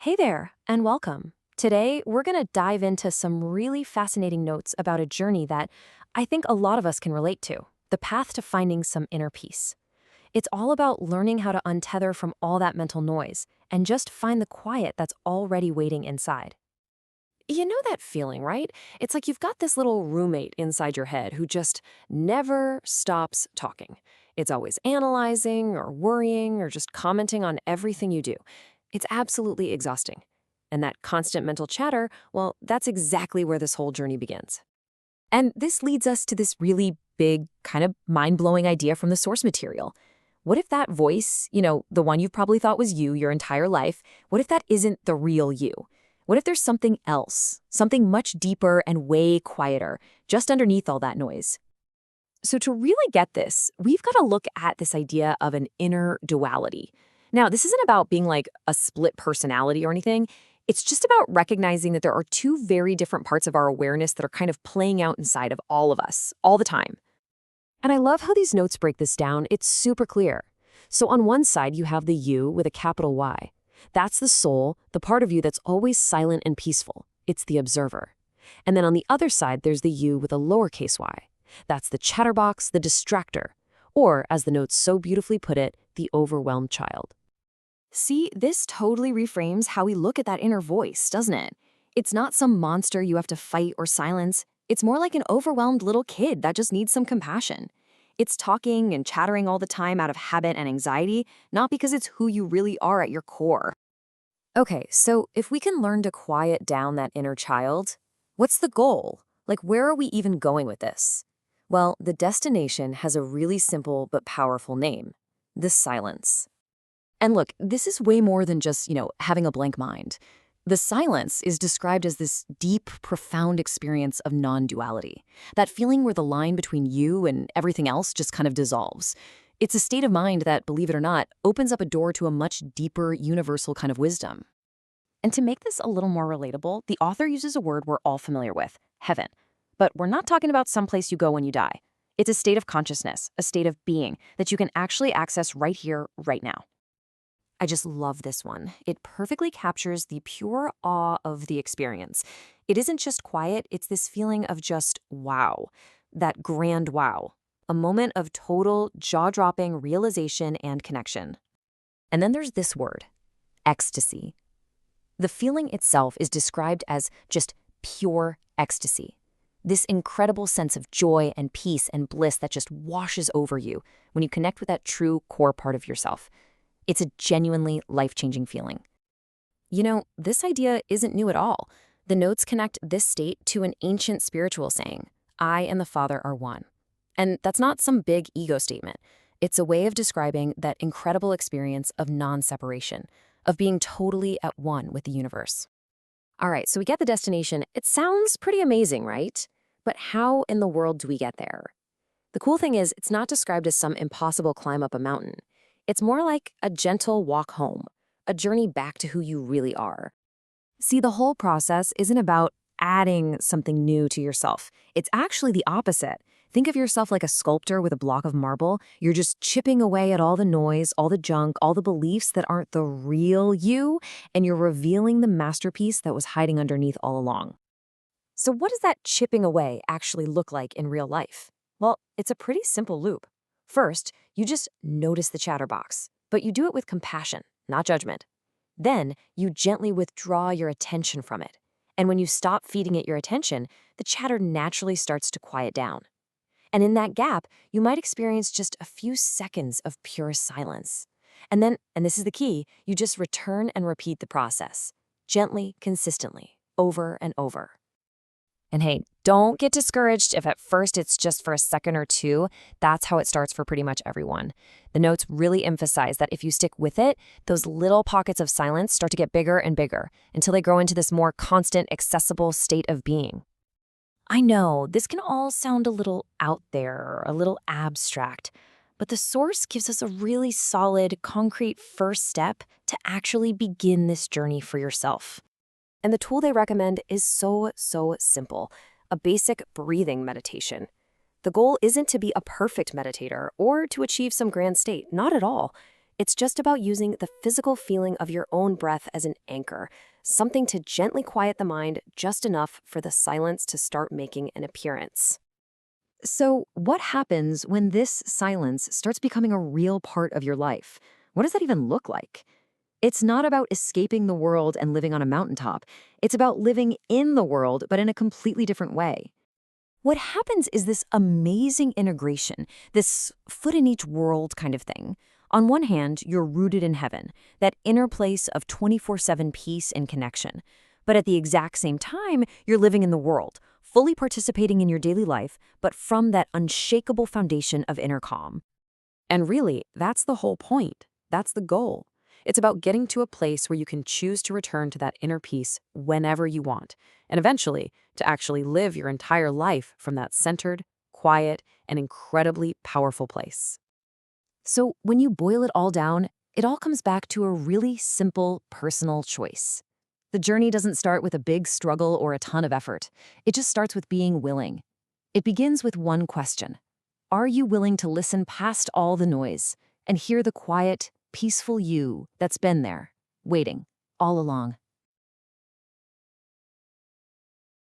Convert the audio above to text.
Hey there, and welcome. Today, we're going to dive into some really fascinating notes about a journey that I think a lot of us can relate to, the path to finding some inner peace. It's all about learning how to untether from all that mental noise and just find the quiet that's already waiting inside. You know that feeling, right? It's like you've got this little roommate inside your head who just never stops talking. It's always analyzing or worrying or just commenting on everything you do. It's absolutely exhausting. And that constant mental chatter, well, that's exactly where this whole journey begins. And this leads us to this really big, kind of mind-blowing idea from the source material. What if that voice, the one you've probably thought was you your entire life, what if that isn't the real you? What if there's something else, something much deeper and way quieter, just underneath all that noise? So to really get this, we've got to look at this idea of an inner duality. Now, this isn't about being like a split personality or anything. It's just about recognizing that there are two very different parts of our awareness that are kind of playing out inside of all of us, all the time. And I love how these notes break this down. It's super clear. So on one side, you have the you with a capital Y. That's the soul, the part of you that's always silent and peaceful. It's the observer. And then on the other side, there's the you with a lowercase y. That's the chatterbox, the distractor. Or, as the notes so beautifully put it, the overwhelmed child. See, this totally reframes how we look at that inner voice, doesn't it? It's not some monster you have to fight or silence. It's more like an overwhelmed little kid that just needs some compassion. It's talking and chattering all the time out of habit and anxiety, not because it's who you really are at your core. Okay, so if we can learn to quiet down that inner child, what's the goal? Like, where are we even going with this? Well, the destination has a really simple but powerful name: the silence. And look, this is way more than just, having a blank mind. The silence is described as this deep, profound experience of non-duality. That feeling where the line between you and everything else just kind of dissolves. It's a state of mind that, believe it or not, opens up a door to a much deeper, universal kind of wisdom. And to make this a little more relatable, the author uses a word we're all familiar with: heaven. But we're not talking about someplace you go when you die. It's a state of consciousness, a state of being that you can actually access right here, right now. I just love this one. It perfectly captures the pure awe of the experience. It isn't just quiet, it's this feeling of just wow, that grand wow, a moment of total jaw-dropping realization and connection. And then there's this word: ecstasy. The feeling itself is described as just pure ecstasy. This incredible sense of joy and peace and bliss that just washes over you when you connect with that true core part of yourself. It's a genuinely life-changing feeling. This idea isn't new at all. The notes connect this state to an ancient spiritual saying: I and the Father are one. And that's not some big ego statement. It's a way of describing that incredible experience of non-separation, of being totally at one with the universe. All right, so we get the destination. It sounds pretty amazing, right? But how in the world do we get there? The cool thing is, it's not described as some impossible climb up a mountain. It's more like a gentle walk home, a journey back to who you really are. See, the whole process isn't about adding something new to yourself. It's actually the opposite. Think of yourself like a sculptor with a block of marble. You're just chipping away at all the noise, all the junk, all the beliefs that aren't the real you, and you're revealing the masterpiece that was hiding underneath all along. So what does that chipping away actually look like in real life? Well, it's a pretty simple loop. First, you just notice the chatterbox, but you do it with compassion, not judgment. Then, you gently withdraw your attention from it. And when you stop feeding it your attention, the chatter naturally starts to quiet down. And in that gap, you might experience just a few seconds of pure silence. And then, and this is the key, you just return and repeat the process, gently, consistently, over and over. And hey, don't get discouraged if at first it's just for a second or two. That's how it starts for pretty much everyone. The notes really emphasize that if you stick with it, those little pockets of silence start to get bigger and bigger until they grow into this more constant, accessible state of being. I know, this can all sound a little out there, a little abstract, but the source gives us a really solid, concrete first step to actually begin this journey for yourself. And the tool they recommend is so simple: a basic breathing meditation. The goal isn't to be a perfect meditator or to achieve some grand state, not at all. It's just about using the physical feeling of your own breath as an anchor, something to gently quiet the mind just enough for the silence to start making an appearance. So, what happens when this silence starts becoming a real part of your life? What does that even look like? It's not about escaping the world and living on a mountaintop. It's about living in the world, but in a completely different way. What happens is this amazing integration, this foot in each world kind of thing. On one hand, you're rooted in heaven, that inner place of 24/7 peace and connection. But at the exact same time, you're living in the world, fully participating in your daily life, but from that unshakable foundation of inner calm. And really, that's the whole point. That's the goal. It's about getting to a place where you can choose to return to that inner peace whenever you want, and eventually to actually live your entire life from that centered, quiet, and incredibly powerful place. So when you boil it all down, it all comes back to a really simple personal choice. The journey doesn't start with a big struggle or a ton of effort. It just starts with being willing. It begins with one question. Are you willing to listen past all the noise and hear the quiet, peaceful you that's been there, waiting, all along?